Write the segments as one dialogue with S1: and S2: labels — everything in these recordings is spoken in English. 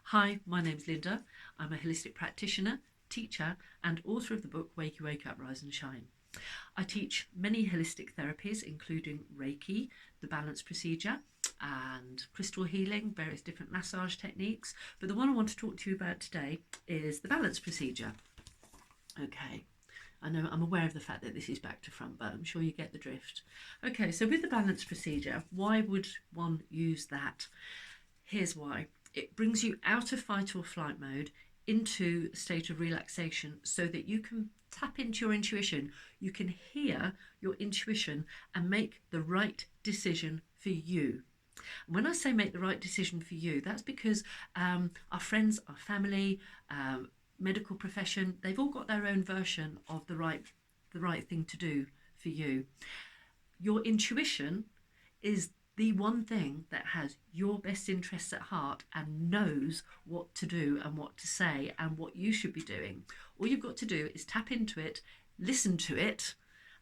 S1: Hi, my name's Linda. I'm a holistic practitioner, teacher, and author of the book Wake You Wake Up, Rise and Shine. I teach many holistic therapies, including Reiki, the balance procedure, and crystal healing, various different massage techniques. But the one I want to talk to you about today is the balance procedure. Okay. I know I'm aware of the fact that this is back to front, but I'm sure you get the drift. Okay, so with the balance procedure, why would one use that? Here's why. It brings you out of fight or flight mode into a state of relaxation so that you can tap into your intuition. You can hear your intuition and make the right decision for you. When I say make the right decision for you, that's because our friends, our family, medical profession, they've all got their own version of the right thing to do for you. Your intuition is the one thing that has your best interests at heart and knows what to do and what to say and what you should be doing. All you've got to do is tap into it, listen to it,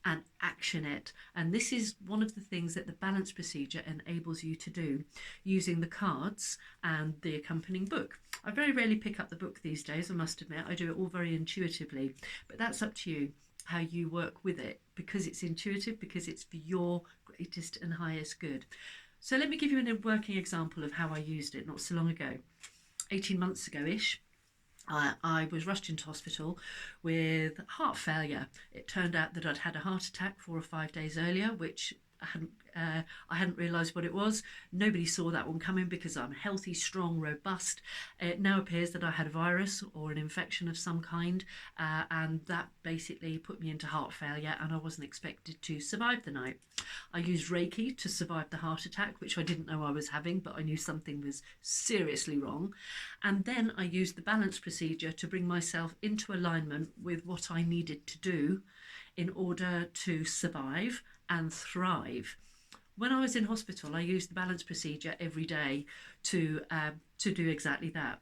S1: and action it. And this is one of the things that the balance procedure enables you to do using the cards and the accompanying book. I very rarely pick up the book these days, I must admit. I do it all very intuitively, but that's up to you how you work with it, because it's intuitive, because it's for your greatest and highest good. So let me give you a working example of how I used it not so long ago. 18 months ago-ish, I was rushed into hospital with heart failure. It turned out that I'd had a heart attack 4 or 5 days earlier, which I hadn't realised what it was. Nobody saw that one coming because I'm healthy, strong, robust. It now appears that I had a virus or an infection of some kind, and that basically put me into heart failure, and I wasn't expected to survive the night. I used Reiki to survive the heart attack, which I didn't know I was having, but I knew something was seriously wrong. And then I used the balance procedure to bring myself into alignment with what I needed to do in order to survive and thrive. When I was in hospital, I used the balance procedure every day to do exactly that.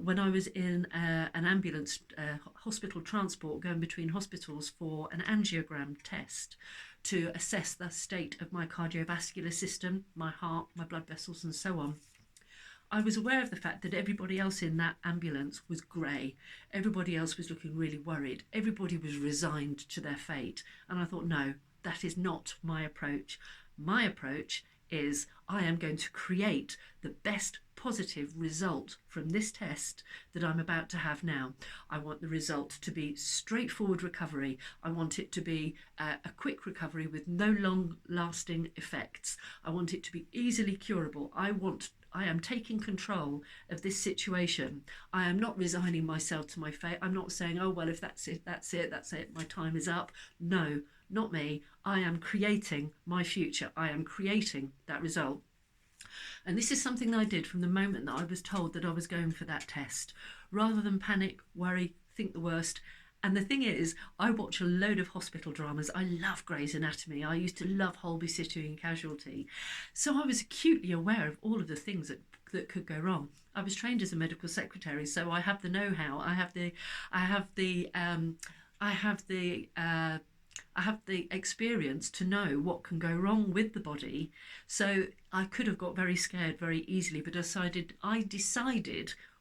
S1: When I was in an ambulance hospital transport going between hospitals for an angiogram test to assess the state of my cardiovascular system, my heart, my blood vessels, and so on, I was aware of the fact that everybody else in that ambulance was grey. Everybody else was looking really worried. Everybody was resigned to their fate. And I thought, no, that is not my approach. My approach is I am going to create the best positive result from this test that I'm about to have now. I want the result to be straightforward recovery. I want it to be a quick recovery with no long-lasting effects. I want it to be easily curable. I am taking control of this situation. I am not resigning myself to my fate. I'm not saying, oh, well, if that's it, my time is up. No, not me. I am creating my future. I am creating that result. And this is something that I did from the moment that I was told that I was going for that test. Rather than panic, worry, think the worst. And the thing is, I watch a load of hospital dramas. I love Grey's Anatomy. I used to love Holby City and Casualty. So I was acutely aware of all of the things that could go wrong. I was trained as a medical secretary, so I have the know-how. I have the experience to know what can go wrong with the body. So I could have got very scared very easily, but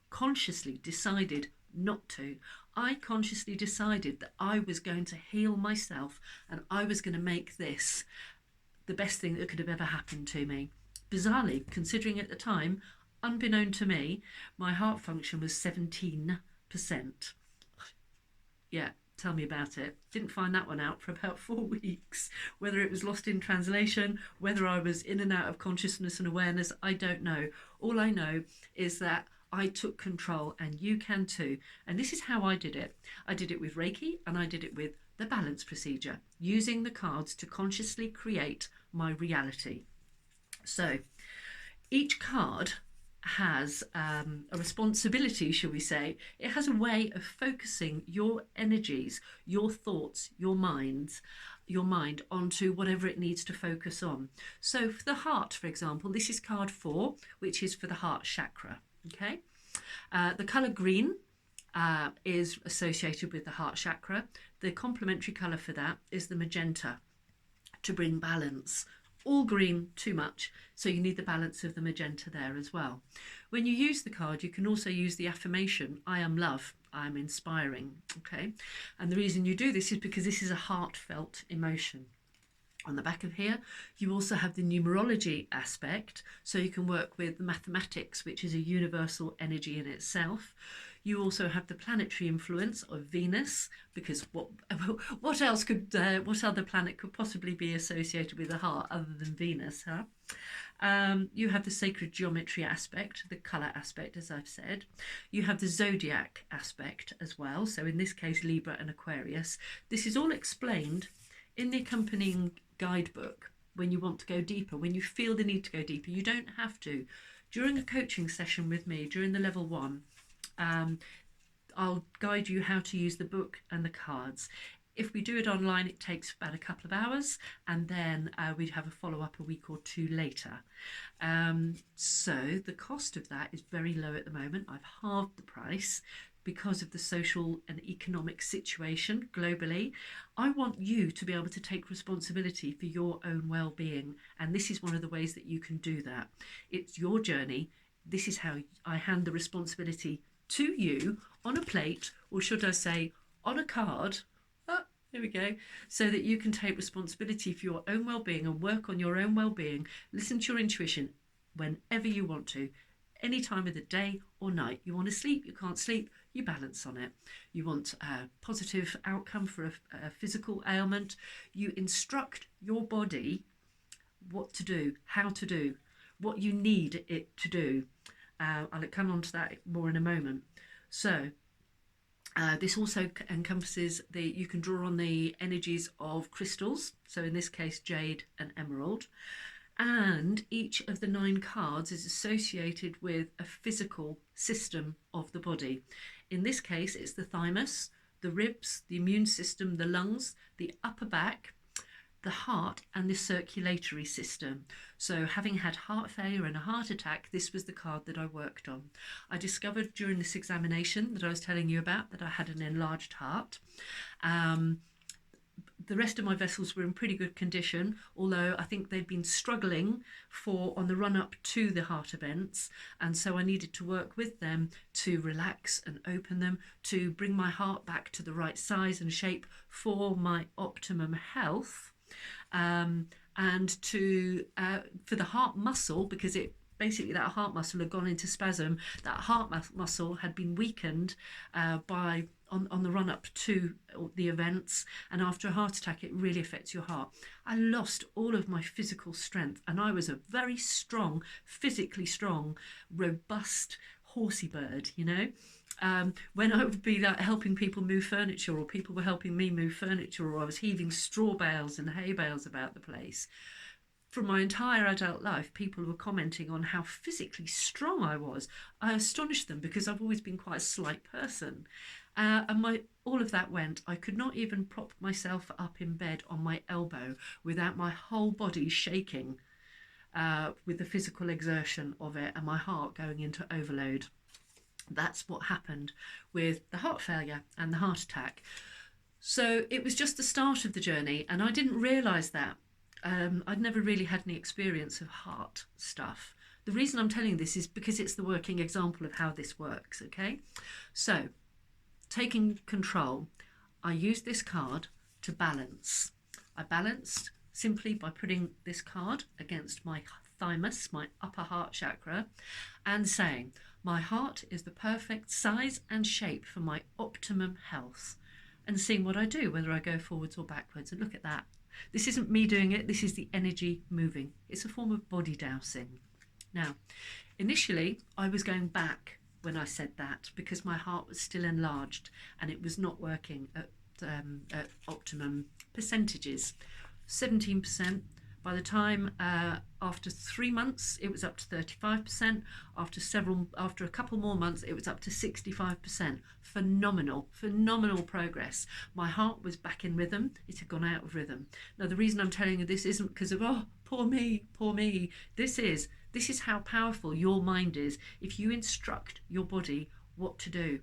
S1: consciously decided not to. I consciously decided that I was going to heal myself and I was going to make this the best thing that could have ever happened to me. Bizarrely, considering at the time, unbeknown to me, my heart function was 17%. Yeah, tell me about it. Didn't find that one out for about 4 weeks. Whether it was lost in translation, whether I was in and out of consciousness and awareness, I don't know. All I know is that I took control, and you can too. And this is how I did it. I did it with Reiki, and I did it with the balance procedure, using the cards to consciously create my reality. So each card has a responsibility, shall we say. It has a way of focusing your energies, your thoughts, your mind onto whatever it needs to focus on. So for the heart, for example, this is card 4, which is for the heart chakra. Okay, the colour green is associated with the heart chakra. The complementary colour for that is the magenta, to bring balance, All green, too much, so you need the balance of the magenta there as well. When you use the card, you can also use the affirmation, I am love, I am inspiring, okay? And the reason you do this is because this is a heartfelt emotion. On the back of here, you also have the numerology aspect, so you can work with the mathematics, which is a universal energy in itself. You also have the planetary influence of Venus, because what else could what other planet could possibly be associated with the heart other than Venus, huh? You have the sacred geometry aspect, the colour aspect, as I've said. You have the zodiac aspect as well, so in this case Libra and Aquarius. This is all explained in the accompanying guidebook when you want to go deeper, when you feel the need to go deeper. You don't have to. During a coaching session with me, during the level 1, I'll guide you how to use the book and the cards. If we do it online, it takes about a couple of hours, and then we'd have a follow-up a week or 2 later. So the cost of that is very low at the moment. I've halved the price because of the social and economic situation globally. I want you to be able to take responsibility for your own well-being, and this is one of the ways that you can do that. It's your journey. This is how I hand the responsibility to you on a plate, or should I say on a card. Here we go. So that you can take responsibility for your own well-being and work on your own well-being. Listen to your intuition whenever you want to, any time of the day or night. You want to sleep, you can't sleep, you balance on it. You want a positive outcome for a physical ailment. You instruct your body what to do, how to do, what you need it to do. I'll come on to that more in a moment. So this also encompasses you can draw on the energies of crystals, so in this case jade and emerald, and each of the 9 cards is associated with a physical system of the body. In this case, it's the thymus, the ribs, the immune system, the lungs, the upper back, the heart, and the circulatory system. So having had heart failure and a heart attack, this was the card that I worked on. I discovered during this examination that I was telling you about that I had an enlarged heart. The rest of my vessels were in pretty good condition, although I think they'd been struggling on the run up to the heart events, and so I needed to work with them to relax and open them, to bring my heart back to the right size and shape for my optimum health, and to for the heart muscle, because it basically that heart muscle had gone into spasm. That heart muscle had been weakened on the run up to the events, and after a heart attack it really affects your heart. I lost all of my physical strength, and I was a very strong, physically strong, robust horsey bird, you know. When I would be like helping people move furniture, or people were helping me move furniture, or I was heaving straw bales and hay bales about the place, from my entire adult life, people were commenting on how physically strong I was. I astonished them because I've always been quite a slight person. And all of that went. I could not even prop myself up in bed on my elbow without my whole body shaking with the physical exertion of it, and my heart going into overload. That's what happened with the heart failure and the heart attack. So it was just the start of the journey, and I didn't realise that. I'd never really had any experience of heart stuff. The reason I'm telling this is because it's the working example of how this works, okay? So, taking control, I used this card to balance. I balanced simply by putting this card against my thymus, my upper heart chakra, and saying, my heart is the perfect size and shape for my optimum health, and seeing what I do, whether I go forwards or backwards. And look at that. This isn't me doing it, this is the energy moving. It's a form of body dowsing. Now, initially, I was going back when I said that because my heart was still enlarged and it was not working at optimum percentages. 17%. By the time after 3 months, it was up to 35%. After a couple more months, it was up to 65%. Phenomenal progress. My heart was back in rhythm. It had gone out of rhythm. Now, the reason I'm telling you this isn't because of, oh, poor me. This is how powerful your mind is if you instruct your body what to do.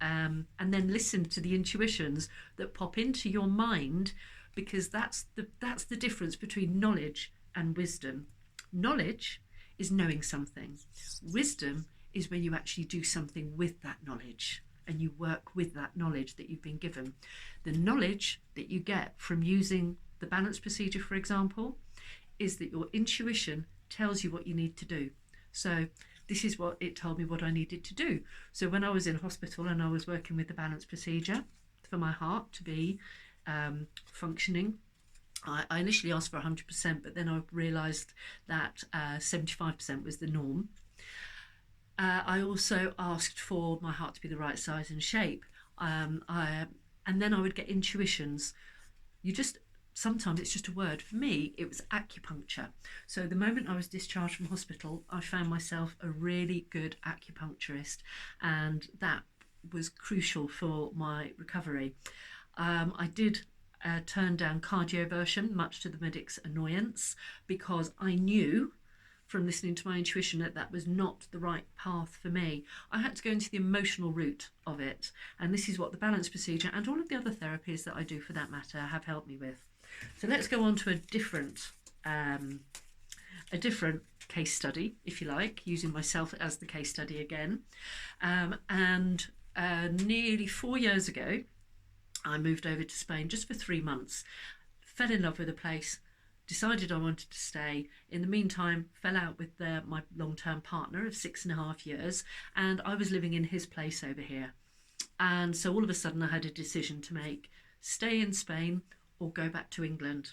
S1: And then listen to the intuitions that pop into your mind, because that's the difference between knowledge and wisdom. Knowledge is knowing something. Wisdom is when you actually do something with that knowledge and you work with that knowledge that you've been given. The knowledge that you get from using the balance procedure, for example, is that your intuition tells you what you need to do. So this is what it told me what I needed to do. So when I was in hospital and I was working with the balance procedure for my heart to be functioning, I initially asked for 100%, but then I realised that 75% was the norm. I also asked for my heart to be the right size and shape. And then I would get intuitions. Sometimes it's just a word. For me, it was acupuncture. So the moment I was discharged from hospital, I found myself a really good acupuncturist, and that was crucial for my recovery. I did turn down cardioversion, much to the medic's annoyance, because I knew from listening to my intuition that was not the right path for me. I had to go into the emotional route of it, and this is what the balance procedure and all of the other therapies that I do for that matter have helped me with. So let's go on to a different case study, if you like, using myself as the case study again. Nearly 4 years ago, I moved over to Spain just for 3 months, fell in love with the place, decided I wanted to stay. In the meantime, fell out with my long-term partner of 6.5 years, and I was living in his place over here. And so all of a sudden I had a decision to make: stay in Spain or go back to England.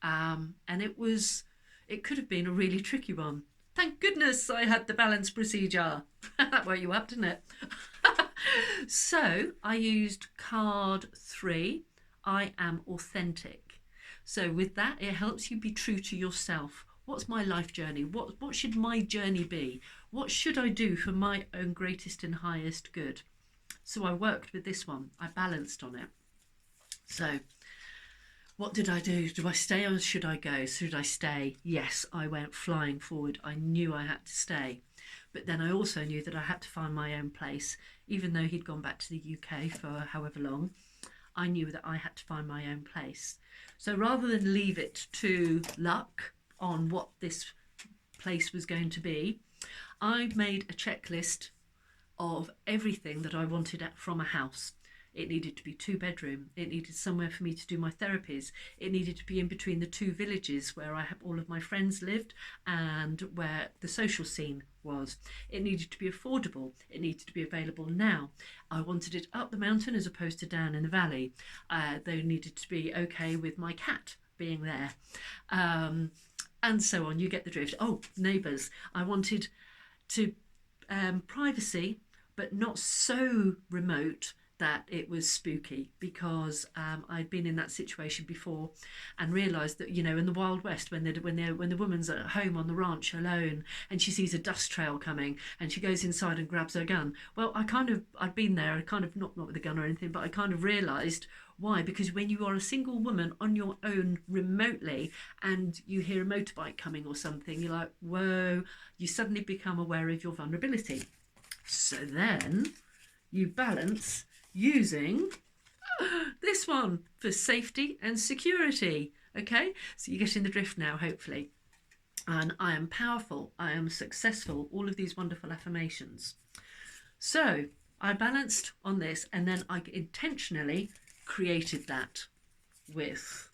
S1: And it could have been a really tricky one. Thank goodness I had the balance procedure. That woke you up, didn't it? So I used card 3, I am authentic. So with that, it helps you be true to yourself. What's my life journey? What should my journey be? What should I do for my own greatest and highest good? So I worked with this one. I balanced on it. So what did I do? Do I stay or should I go? Should I stay? Yes, I went flying forward. I knew I had to stay. But then I also knew that I had to find my own place. Even though he'd gone back to the UK for however long, I knew that I had to find my own place. So rather than leave it to luck on what this place was going to be, I made a checklist of everything that I wanted from a house. It needed to be 2-bedroom. It needed somewhere for me to do my therapies. It needed to be in between the 2 villages where all of my friends lived and where the social scene was. It needed to be affordable. It needed to be available now. I wanted it up the mountain as opposed to down in the valley. They needed to be okay with my cat being there. And so on. You get the drift. Oh, neighbours. I wanted to privacy, but not so remote that it was spooky, because I'd been in that situation before and realised that, you know, in the Wild West, when the woman's at home on the ranch alone and she sees a dust trail coming and she goes inside and grabs her gun. Well, I'd been there, not with a gun or anything, but I kind of realised why. Because when you are a single woman on your own remotely and you hear a motorbike coming or something, you're like, whoa, you suddenly become aware of your vulnerability. So then you balance using this one for safety and security. Okay, so you're getting the drift now, hopefully. And I am powerful, I am successful, all of these wonderful affirmations. So I balanced on this, and then I intentionally created that with.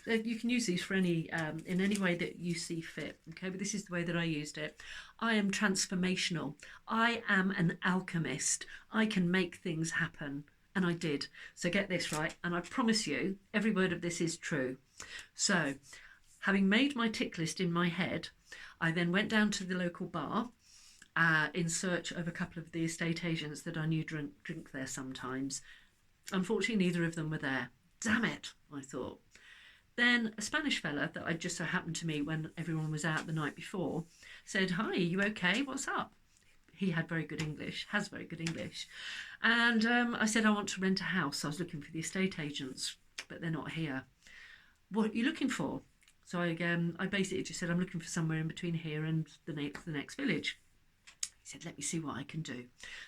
S1: So you can use these for any in any way that you see fit. Okay, but this is the way that I used it. I am transformational. I am an alchemist. I can make things happen. And I did. So get this right. And I promise you, every word of this is true. So having made my tick list in my head, I then went down to the local bar in search of a couple of the estate agents that I knew drink there sometimes. Unfortunately, neither of them were there. Damn it, I thought. Then a Spanish fella that I just so happened to meet when everyone was out the night before said, "Hi, are you okay? What's up?" He had very good English, has very good English. And I said, "I want to rent a house." I was looking for the estate agents, but they're not here. "What are you looking for?" So I basically just said, "I'm looking for somewhere in between here and the next village." He said, "Let me see what I can do."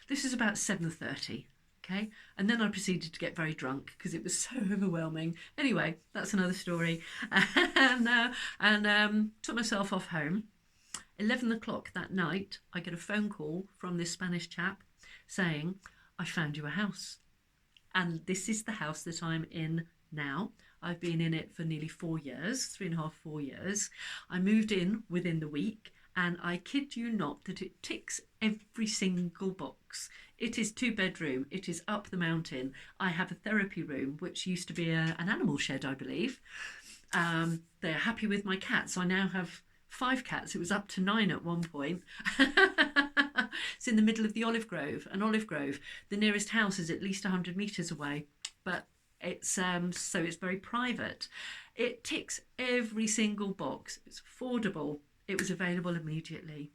S1: This is about 7:30. Okay, and then I proceeded to get very drunk because it was so overwhelming. Anyway, that's another story. And took myself off home. 11 o'clock that night, I get a phone call from this Spanish chap saying, I found you a house. And this is the house that I'm in now. I've been in it for nearly 4 years, 3.5, 4 years. I moved in within the week, and I kid you not that it ticks every single box. It is 2-bedroom. It is up the mountain. I have a therapy room, which used to be an animal shed, I believe. They're happy with my cats. I now have 5 cats. It was up to 9 at one point. It's in the middle of the olive grove. An olive grove. The nearest house is at least 100 metres away, but it's so it's very private. It ticks every single box. It's affordable. It was available immediately.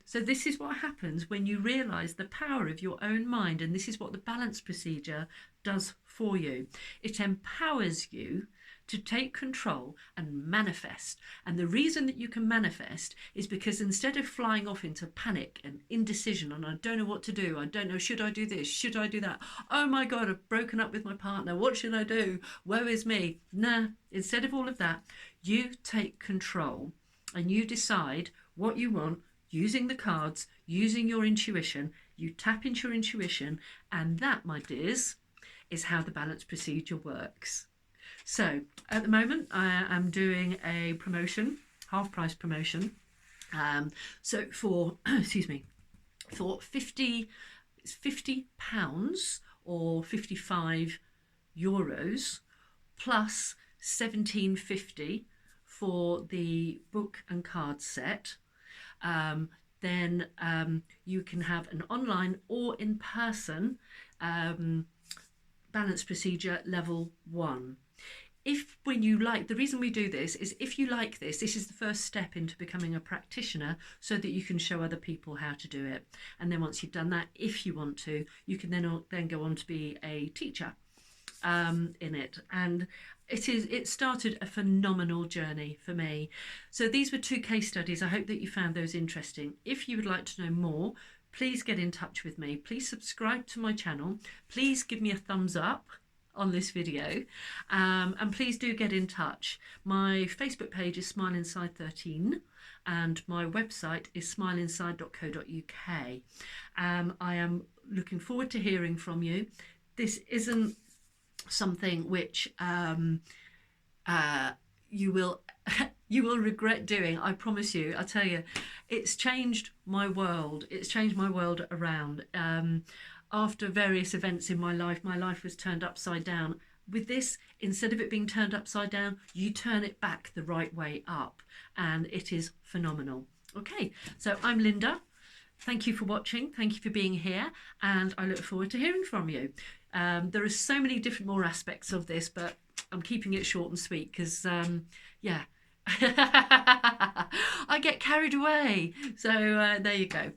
S1: So this is what happens when you realise the power of your own mind, and this is what the balance procedure does for you. It empowers you to take control and manifest. And the reason that you can manifest is because instead of flying off into panic and indecision and I don't know what to do, I don't know, should I do this, should I do that, oh my God, I've broken up with my partner, what should I do, woe is me. Nah, instead of all of that, you take control and you decide what you want using the cards, using your intuition. You tap into your intuition, and that, my dears, is how the balance procedure works. So at the moment I am doing a promotion, half price promotion. So for excuse me, for £50 or €55 plus £17.50 for the book and card set. Then you can have an online or in person balance procedure level 1. If when you like, the reason we do this is if you like this is the first step into becoming a practitioner so that you can show other people how to do it. And then once you've done that, if you want to, you can then go on to be a teacher in it. And it started a phenomenal journey for me. So these were 2 case studies. I hope that you found those interesting. If you would like to know more, please get in touch with me. Please subscribe to my channel. Please give me a thumbs up on this video, and please do get in touch. My Facebook page is Smile Inside 13 and my website is smileinside.co.uk. I am looking forward to hearing from you. This isn't something which you will regret doing, I promise you. I tell you, it's changed my world. It's changed my world around. After various events in my life was turned upside down. With this, instead of it being turned upside down, you turn it back the right way up, and it is phenomenal. Okay, so I'm Linda. Thank you for watching. Thank you for being here, and I look forward to hearing from you. There are so many different more aspects of this, but I'm keeping it short and sweet because, yeah, I get carried away. So there you go.